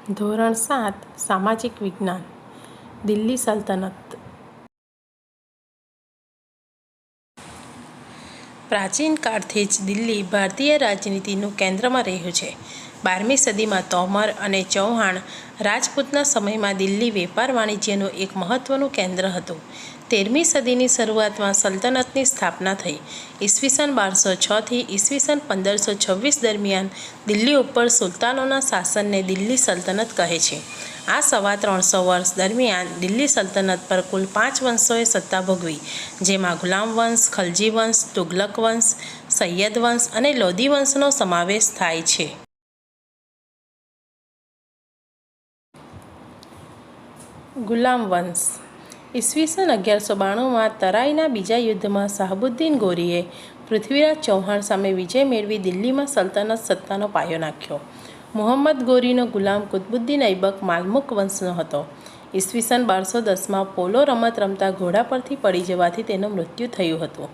ધોરણ 7 સામાજિક વિજ્ઞાન દિલ્હી સલ્તનત। પ્રાચીન કાળથી જ દિલ્હી ભારતીય રાજનીતિનું કેન્દ્રમાં રહ્યું છે। 12મી સદીમાં તોમર અને ચૌહાણ રાજપૂતના સમયમાં દિલ્હી વેપાર વાણિજ્યનું એક મહત્વનું કેન્દ્ર હતું। 13મી સદીની શરૂઆતમાં સલ્તનતની સ્થાપના થઈ। ઈસવીસન 1206 થી ઈસવીસન 1526 દરમિયાન દિલ્હી ઉપર સુલતાનોના શાસનને દિલ્હી સલ્તનત કહે છે। આ 350 વર્ષ દરમિયાન દિલ્હી સલ્તનત પર કુલ 5 વંશોએ સત્તા ભોગવી, જેમાં ગુલામ વંશ, ખલજી વંશ, તુગલક વંશ, સૈયદ વંશ અને લોદી વંશનો સમાવેશ થાય છે। ગુલામ વંશ ઈસવીસન 1192માં તરાઈના બીજા યુદ્ધમાં શાહબુદ્દીન ગોરીએ પૃથ્વીરાજ ચૌહાણ સામે વિજય મેળવી દિલ્હીમાં સલ્તનત સત્તાનો પાયો નાખ્યો। મુહમ્મદ ગોરીનો ગુલામ કુતબુદ્દીન ઐબક માલમુક વંશનો હતો। ઈસવીસન 1210માં પોલો રમત રમતા ઘોડા પરથી પડી જવાથી તેનું મૃત્યુ થયું હતું।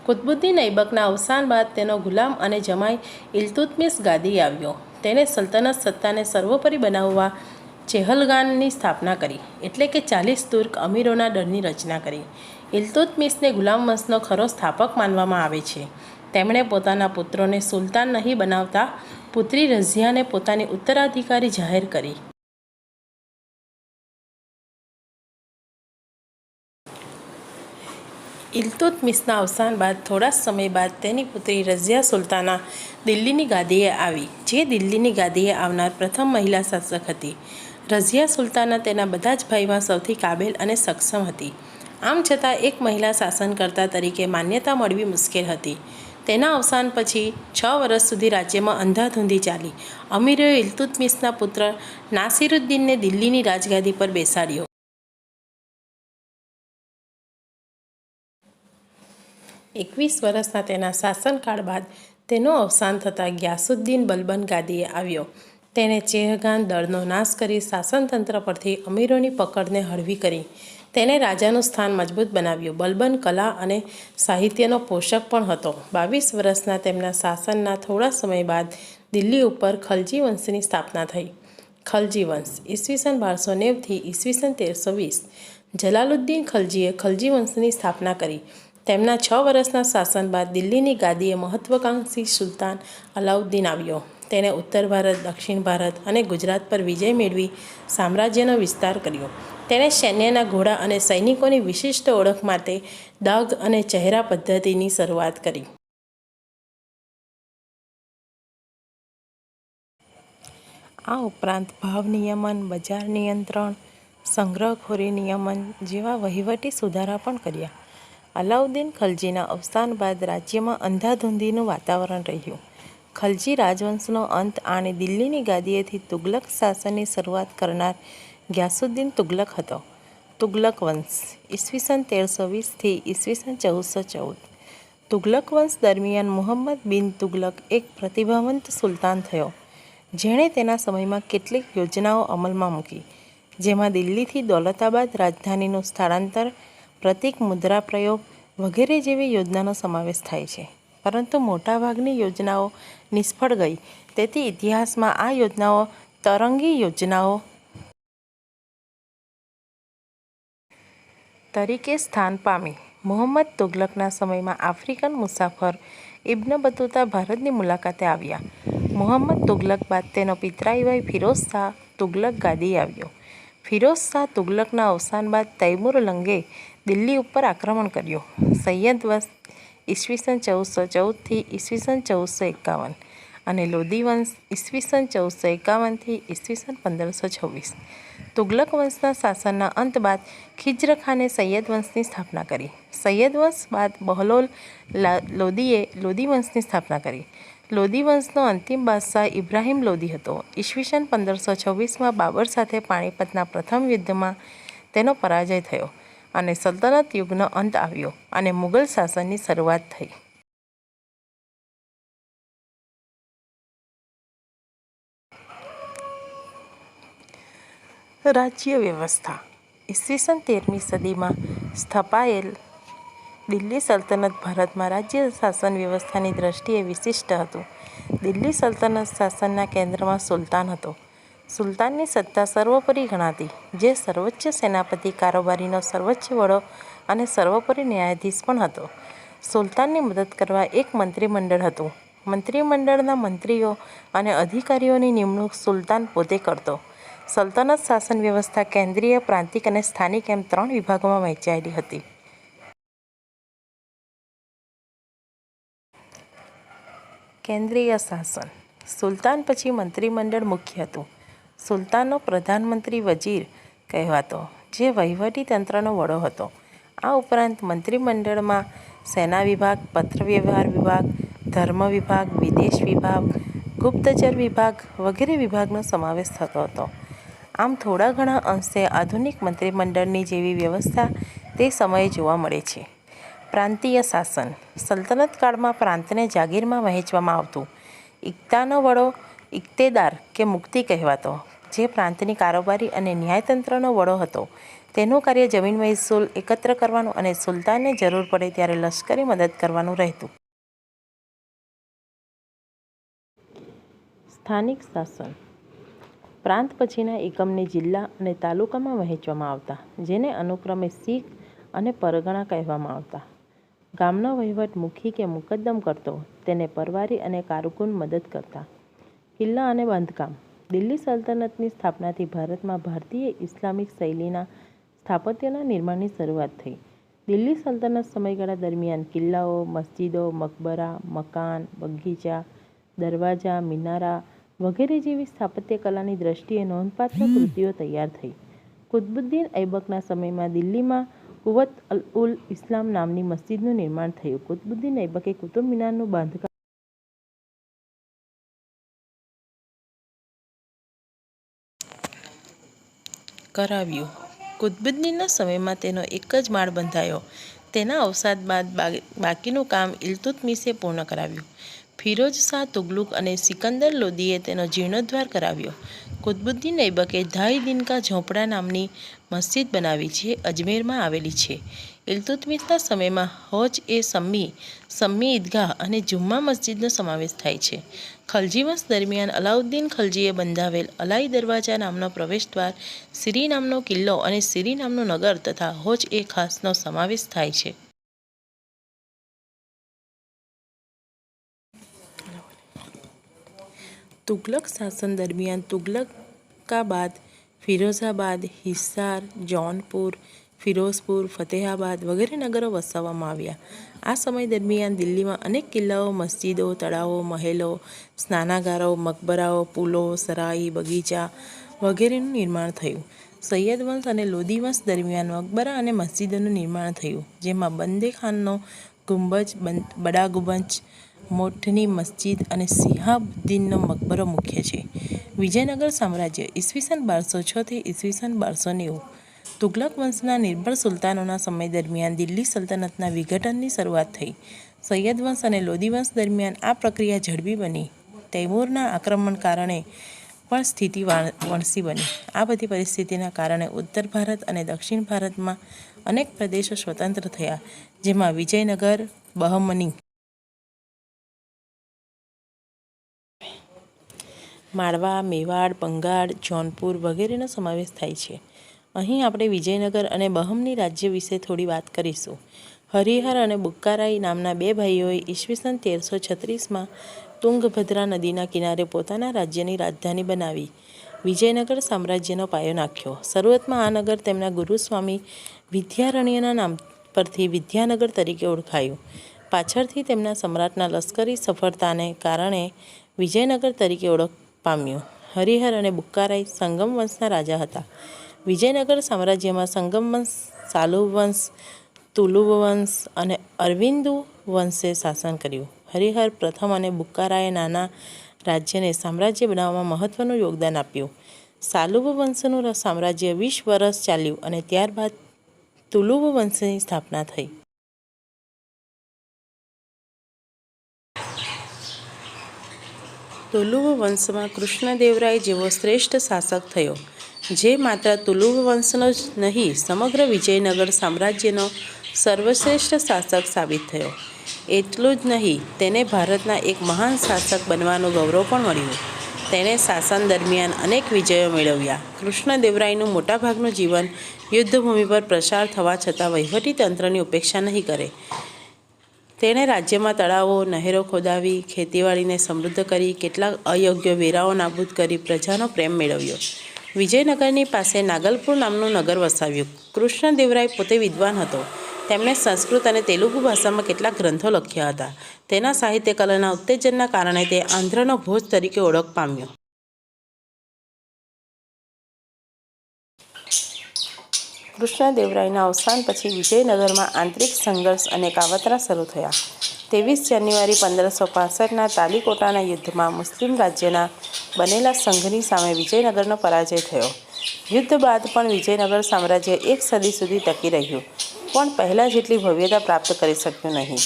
કુતબુદ્દીન ઐબકના અવસાન બાદ તેનો ગુલામ અને જમાઈ ઇલ્તુત્મિશ ગાદી આવ્યો। તેણે સલ્તનત સત્તાને સર્વોપરી બનાવવા ચેહલગાનની સ્થાપના કરી, એટલે કે 40 તુર્ક અમીરોના દળની રચના કરી। ઇલ્તુત્મિશને ગુલામ વંશનો ખરો સ્થાપક માનવામાં આવે છે। તેમણે પોતાના પુત્રોને સુલતાન નહીં બનાવતા પુત્રી રઝિયાને પોતાની ઉત્તરાધિકારી જાહેર કરી। ઇલ્તુત્મિશના અવસાન બાદ થોડા સમય બાદ તેની પુત્રી રઝિયા સુલતાના દિલ્હીની ગાદીએ આવી, જે દિલ્હીની ગાદીએ આવનાર પ્રથમ મહિલા શાસક હતી। રઝિયા સુલતાના તેના બધા જ ભાઈમાં સૌથી કાબેલ અને સક્ષમ હતી। આમ છતાં એક મહિલા શાસનકર્તા તરીકે માન્યતા મળવી મુશ્કેલ હતી। તેના અવસાન પછી 6 વર્ષ સુધી રાજ્યમાં અંધાધૂંધી ચાલી। અમીરોએ ઇલ્તુત્મિશના પુત્ર નાસિરુદ્દીનને દિલ્હીની રાજગાદી પર બેસાડ્યો। 21 વર્ષના તેના શાસનકાળ બાદ તેનું અવસાન થતાં ગ્યાસુદ્દીન બલબન ગાદીએ આવ્યો। તેણે ચેહગાન દળનો નાશ કરી શાસનતંત્ર પરથી અમીરોની પકડને હળવી કરી। તેણે રાજાનું સ્થાન મજબૂત બનાવ્યું। બલબન કલા અને સાહિત્યનો પોષક પણ હતો। 22 વર્ષના તેમના શાસનના થોડા સમય બાદ દિલ્હી ઉપર ખલજી વંશની સ્થાપના થઈ। ખલજી વંશ ઈસવીસન 1290 થી ઈસવીસન 1320 જલાલુદ્દીન ખલજીએ ખલજી વંશની સ્થાપના કરી। તેમના 6 વર્ષના શાસન બાદ દિલ્હીની ગાદીએ મહત્વાકાંક્ષી સુલતાન અલાઉદ્દીન આવ્યો। તેણે ઉત્તર ભારત, દક્ષિણ ભારત અને ગુજરાત પર વિજય મેળવી સામ્રાજ્યનો વિસ્તાર કર્યો। તેણે સૈન્યના ઘોડા અને સૈનિકોની વિશિષ્ટ ઓળખ માટે દાગ અને ચહેરા પદ્ધતિની શરૂઆત કરી। આ ઉપરાંત ભાવ નિયમન, બજાર નિયંત્રણ, સંગ્રહખોરી નિયમન જેવા વહીવટી સુધારા પણ કર્યા। અલાઉદ્દીન ખલજીના અવસાન બાદ રાજ્યમાં અંધાધૂંધીનું વાતાવરણ રહ્યું। ખલજી રાજવંશનો અંત આણી દિલ્હીની ગાદીએથી તુગલક શાસનની શરૂઆત કરનાર ગ્યાસુદ્દીન તુગલક હતો। તુગલક વંશ ઈસવીસન 1320 થી ઈસવીસન 1414 તુગલક વંશ દરમિયાન મુહમ્મદ બિન તુગલક એક પ્રતિભાવંત સુલતાન થયો, જેણે તેના સમયમાં કેટલીક યોજનાઓ અમલમાં મૂકી, જેમાં દિલ્હીથી દૌલતાબાદ રાજધાનીનું સ્થળાંતર, પ્રતીક મુદ્રા પ્રયોગ વગેરે જેવી યોજનાનો સમાવેશ થાય છે। પરંતુ મોટાભાગની યોજનાઓ નિષ્ફળ ગઈ, તેથી ઇતિહાસમાં આ યોજનાઓ તરંગી યોજનાઓ તરીકે સ્થાન પામી। મુહમ્મદ તુગલકના સમયમાં આફ્રિકન મુસાફર ઇબ્ન બતુતા ભારતની મુલાકાતે આવ્યા। મુહમ્મદ તુગલક બાદ તેનો પિતરાઈ ભાઈ ફિરોઝ શાહ તુગલક ગાદીએ આવ્યો। ફિરોઝ શાહ તુગલકના અવસાન બાદ તૈમુર લંગે દિલ્હી ઉપર આક્રમણ કર્યું। સૈયદ વંશ ઈસવીસન 1414 થી ઈસવીસન 1451 અને લોદી વંશ ઈસવીસન 1451 થી ઈસવીસન 1526 તુગલક વંશના શાસનના અંત બાદ ખિજ્ર ખાને સૈયદ વંશની સ્થાપના કરી। સૈયદ વંશ બાદ બહલોલ લોદીએ લોદી વંશની સ્થાપના કરી। લોદી વંશનો અંતિમ બાદશાહ ઇબ્રાહિમ લોદી હતો। ઈસવીસન 1526માં બાબર સાથે પાણીપતના પ્રથમ યુદ્ધમાં તેનો પરાજય થયો અને સલ્તનત યુગનો અંત આવ્યો અને મુગલ શાસનની શરૂઆત થઈ। રાજ્ય વ્યવસ્થા ઈસવીસન 13મી સદીમાં સ્થપાયેલ દિલ્હી સલ્તનત ભારતમાં રાજ્ય શાસન વ્યવસ્થાની દ્રષ્ટિએ વિશિષ્ટ હતું। દિલ્હી સલ્તનત શાસનના કેન્દ્રમાં સુલતાન હતો। સુલતાનની સત્તા સર્વોપરી ગણાતી, જે સર્વોચ્ચ સેનાપતિ, કારોબારીનો સર્વોચ્ચ વડો અને સર્વોપરી ન્યાયાધીશ પણ હતો. સુલતાનની મદદ કરવા એક મંત્રીમંડળ હતું. મંત્રીમંડળના મંત્રીઓ અને અધિકારીઓની નિમણૂક સુલતાન પોતે કરતો. સલ્તનત શાસન વ્યવસ્થા કેન્દ્રીય, પ્રાંતિક અને સ્થાનિક એમ 3 વિભાગોમાં વહેંચાયેલી હતી. કેન્દ્રીય શાસન. સુલતાન પછી મંત્રીમંડળ મુખ્ય હતું. સુલતાનનો પ્રધાનમંત્રી વજીર કહેવાતો, જે વહીવટી તંત્રનો વડો હતો. આ ઉપરાંત મંત્રીમંડળમાં સેના વિભાગ, પત્રવ્યવહાર વિભાગ, ધર્મ વિભાગ, વિદેશ વિભાગ, ગુપ્તચર વિભાગ વગેરે વિભાગનો સમાવેશ થતો હતો. આમ થોડા ઘણા અંશે આધુનિક મંત્રીમંડળની જેવી વ્યવસ્થા તે સમયે જોવા મળે છે. પ્રાંતીય શાસન. સલ્તનત કાળમાં પ્રાંતને જાગીરમાં વહેંચવામાં આવતું. ઇક્તાનો વડો ઇક્તેદાર કે મુક્તિ કહેવાતો, જે પ્રાંતની કારોબારી અને ન્યાયતંત્રનો વડો હતો. તેનું કાર્ય જમીન મહેસૂલ એકત્ર કરવાનું અને સુલતાનને જરૂર પડે ત્યારે લશ્કરી મદદ કરવાનું રહેતું. સ્થાનિક શાસન. પ્રાંત પછીના એકમને જિલ્લા અને તાલુકામાં વહેંચવામાં આવતા, જેને અનુક્રમે સિક અને પરગણા કહેવામાં આવતા. ગામનો વહીવટ મુખી કે મુકદ્દમ કરતો, તેને પરવારી અને કારકુન મદદ કરતા. કિલ્લા અને બાંધકામ. દિલ્હી સલ્તનતની સ્થાપનાથી ભારતમાં ભારતીય ઇસ્લામિક શૈલીના સ્થાપત્યના નિર્માણની શરૂઆત થઈ. દિલ્હી સલ્તનત સમયગાળા દરમિયાન કિલ્લાઓ, મસ્જિદો, મકબરા, મકાન, બગીચા, દરવાજા, મિનારા વગેરે જેવી સ્થાપત્ય કલાની દ્રષ્ટિએ નોંધપાત્ર કૃતિઓ તૈયાર થઈ. કુતબુદ્દીન ઐબકના સમયમાં દિલ્હીમાં કુવત ઉલ ઇસ્લામ નામની મસ્જિદનું નિર્માણ થયું. કુતબુદ્દીન ઐબકે કુતુબ મિનારનું બાંધકામ કરાવ્યું. કુતબુદ્દીનના સમયમાં તેનો એક જ માળ બંધાયો. તેના અવસાદ બાદ બાકીનું કામ ઇલ્તુત્મિશે પૂર્ણ કરાવ્યું. ફિરોઝ શાહ તુગલુક અને સિકંદર લોદીએ તેનો જીર્ણોદ્ધાર કરાવ્યો. કુતબુદ્દીન ઐબકે ઢાઈ દિનકા ઝોપડા નામની મસ્જિદ બનાવી, જે અજમેરમાં આવેલી છે. ઇલ્તુત્મિશના સમયમાં હોજ-એ-શમ્મી ઈદગાહ અને જુમ્મા મસ્જિદનો સમાવેશ થાય છે. ખલજી વંશ દરમિયાન અલાઉદ્દીન ખલજીએ બંધાવેલ અલાઈ દરવાજા નામનો પ્રવેશદ્વાર, સિરી નામનો કિલ્લો અને સિરી નામનું નગર તથા હોજ-એ-ખાસનો સમાવેશ થાય છે. તુગલક શાસન દરમિયાન તુગલકાબાદ, ફિરોઝાબાદ, હિસાર, જૌનપુર, ફિરોઝપુર, ફતેહાબાદ વગેરે નગરો વસાવવામાં આવ્યા. આ સમય દરમિયાન દિલ્હીમાં અનેક કિલ્લાઓ, મસ્જિદો, તળાવો, મહેલો, સ્નાનાગારો, મકબરાઓ, પુલો, સરાઈ, બગીચા વગેરેનું નિર્માણ થયું. સૈયદ વંશ અને લોદી વંશ દરમિયાન મકબરા અને મસ્જિદોનું નિર્માણ થયું, જેમાં બંદે ખાનનો ગુંબજ, બડા ગુંબજ, મોઠની મસ્જિદ અને શિહાબુદ્દીનનો મકબરો મુખ્ય છે. વિજયનગર સામ્રાજ્ય ઈસવીસન 1206 થી ઈસવીસન 1290. તુગલક વંશના નિર્બળ સુલતાનોના સમય દરમિયાન દિલ્હી સલ્તનતના વિઘટનની શરૂઆત થઈ. સૈયદ વંશ અને લોદી વંશ દરમિયાન આ પ્રક્રિયા ઝડપી બની. તૈમૂરના આક્રમણ કારણે પણ સ્થિતિ વણસી બની. આ બધી પરિસ્થિતિના કારણે ઉત્તર ભારત અને દક્ષિણ ભારતમાં અનેક પ્રદેશો સ્વતંત્ર થયા, જેમાં વિજયનગર, બહમની, માળવા, મેવાડ, બંગાળ, જૌનપુર વગેરેનો સમાવેશ થાય છે. અહીં આપણે વિજયનગર અને બહમની રાજ્ય વિશે થોડી વાત કરીશું. હરિહર અને બુક્કારાય નામના 2 ભાઈઓએ ઈસવીસન 1336માં તુંગભદ્રા નદીના કિનારે પોતાના રાજ્યની રાજધાની બનાવી વિજયનગર સામ્રાજ્યનો પાયો નાખ્યો. શરૂઆતમાં આ નગર તેમના ગુરુ સ્વામી વિદ્યારણ્યના નામ પરથી વિદ્યાનગર તરીકે ઓળખાયું. પાછળથી તેમના સમ્રાટના લશ્કરી સફળતાને કારણે વિજયનગર તરીકે ઓળખ પામ્યું. હરિહર અને બુક્કારાય સંગમ વંશના રાજા હતા. વિજયનગર સામ્રાજ્યમાં સંગમ વંશ, સાલુવ વંશ, તુલુવ વંશ અને અરવિંદુ વંશે શાસન કર્યું. હરિહર પ્રથમ અને બુક્કારાયે નાના રાજ્યને સામ્રાજ્ય બનાવવામાં મહત્વનું યોગદાન આપ્યું. સાલુવ વંશનું સામ્રાજ્ય 20 વર્ષ ચાલ્યું અને ત્યારબાદ તુલુવ વંશની સ્થાપના થઈ. તુલુવ વંશમાં કૃષ્ણદેવરાય જેવો શ્રેષ્ઠ શાસક થયો, જે માત્ર તુલુવ વંશનો જ નહીં, સમગ્ર વિજયનગર સામ્રાજ્યનો સર્વશ્રેષ્ઠ શાસક સાબિત થયો. એટલું જ નહીં, તેને ભારતના એક મહાન શાસક બનવાનું ગૌરવ પણ મળ્યું. તેણે શાસન દરમિયાન અનેક વિજયો મેળવ્યા. કૃષ્ણદેવરાયનું મોટાભાગનું જીવન યુદ્ધભૂમિ પર પસાર થવા છતાં વહીવટી તંત્રની ઉપેક્ષા નહીં કરે. તેણે રાજ્યમાં તળાવો, નહેરો ખોદાવી, ખેતીવાડીને સમૃદ્ધ કરી, કેટલાક અયોગ્ય વેરાઓ નાબૂદ કરી પ્રજાનો પ્રેમ મેળવ્યો. વિજયનગરની પાસે નાગલપુર નામનું નગર વસાવ્યું. કૃષ્ણદેવરાય પોતે વિદ્વાન હતો. તેમણે સંસ્કૃત અને તેલુગુ ભાષામાં કેટલાક ગ્રંથો લખ્યા હતા. તેના સાહિત્ય કલાના ઉત્તેજનના કારણે તે આંધ્રનો ભોજ તરીકે ઓળખ પામ્યો. કૃષ્ણદેવરાયના અવસાન પછી વિજયનગરમાં આંતરિક સંઘર્ષ અને કાવતરા શરૂ થયા. 23 જાન્યુઆરી 1565ના તાલીકોટાના યુદ્ધમાં મુસ્લિમ રાજ્યના બનેલા સંઘની સામે વિજયનગરનો પરાજય થયો. યુદ્ધ બાદ પણ વિજયનગર સામ્રાજ્ય એક સદી સુધી ટકી રહ્યું, પણ પહેલાં જેટલી ભવ્યતા પ્રાપ્ત કરી શક્યું નહીં.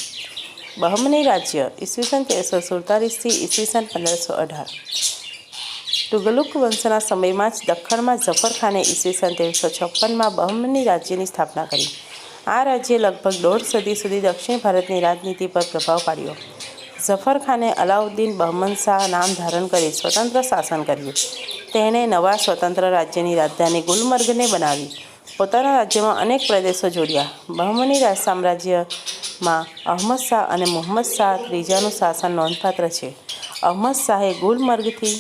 બહમની રાજ્ય ઈસવીસન 1347 ઈસવીસન 1518. તુગલુક વંશના સમયમાં જ દખ્ખણમાં ઝફરખાને ઈસવીસન 1356માં બહમની રાજ્યની સ્થાપના કરી. આ રાજ્યે લગભગ 1.5 સદી સુધી દક્ષિણ ભારતની રાજનીતિ પર પ્રભાવ પાડ્યો. ઝફરખાને અલાઉદ્દીન બહમન શાહ નામ ધારણ કરી સ્વતંત્ર શાસન કર્યું. તેણે નવા સ્વતંત્ર રાજ્યની રાજધાની ગુલમર્ગને બનાવી. પોતાના રાજ્યમાં અનેક પ્રદેશો જોડ્યા. બહમની સામ્રાજ્યમાં અહમદ શાહ અને મુહમ્મદ શાહ ત્રીજાનું શાસન નોંધપાત્ર છે. અહમદ શાહે ગુલમર્ગથી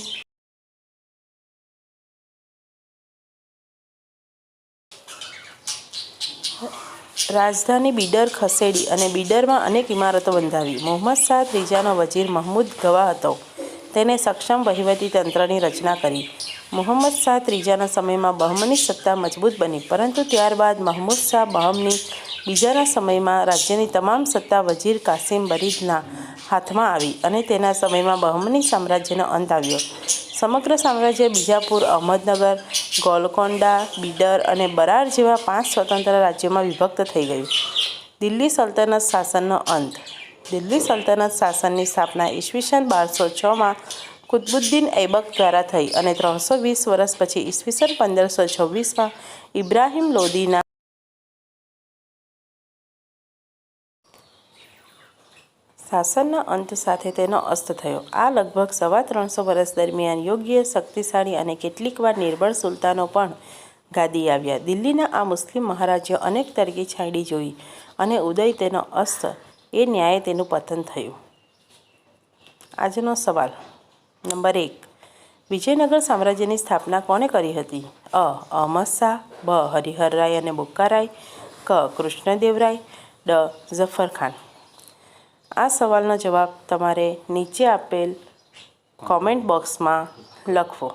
રાજધાની બીડર ખસેડી અને બીડરમાં અનેક ઇમારતો બંધાવી. મુહમ્મદ શાહ ત્રીજાનો વજીર મહમૂદ ગવા હતો. તેને સક્ષમ વહીવટી તંત્રની રચના કરી. મુહમ્મદ શાહ ત્રીજાના સમયમાં બહમની સત્તા મજબૂત બની, પરંતુ ત્યારબાદ મહમૂદ શાહ બહમની બીજાના સમયમાં રાજ્યની તમામ સત્તા વજીર કાસિમ બરીદના હાથમાં આવી અને તેના સમયમાં બહમની સામ્રાજ્યનો અંત આવ્યો. સમગ્ર સામ્રાજ્ય બીજાપુર, અહમદનગર, ગોલકોંડા, બીડર અને બરાર જેવા 5 સ્વતંત્ર રાજ્યોમાં વિભક્ત થઈ ગયું. દિલ્હી સલ્તનત શાસનનો અંત. દિલ્હી સલ્તનત શાસનની સ્થાપના ઈસવીસન 1206માં કુતબુદ્દીન ઐબક દ્વારા થઈ અને 320 વર્ષ પછી ઈસવીસન 1526માં ઇબ્રાહિમ લોદીના શાસનના અંત સાથે તેનો અસ્ત થયો. આ લગભગ 350 વર્ષ દરમિયાન યોગ્ય, શક્તિશાળી અને કેટલીકવાર નિર્બળ સુલતાનો પણ ગાદી આવ્યા. દિલ્હીના આ મુસ્લિમ મહારાજ્યો અનેક તરકી છાંયડી જોઈ અને ઉદય તેનો અસ્ત, એ ન્યાયે તેનું પતન થયું. આજનો સવાલ નંબર 1. વિજયનગર સામ્રાજ્યની સ્થાપના કોણે કરી હતી? અ. અહમદ શાહ, બ. હરિહરરાય અને બુક્કારાય, ક. કૃષ્ણદેવરાય, ડ. ઝફરખાન. આ સવાલનો જવાબ તમારે નીચે આપેલ કોમેન્ટ બોક્સમાં લખવો.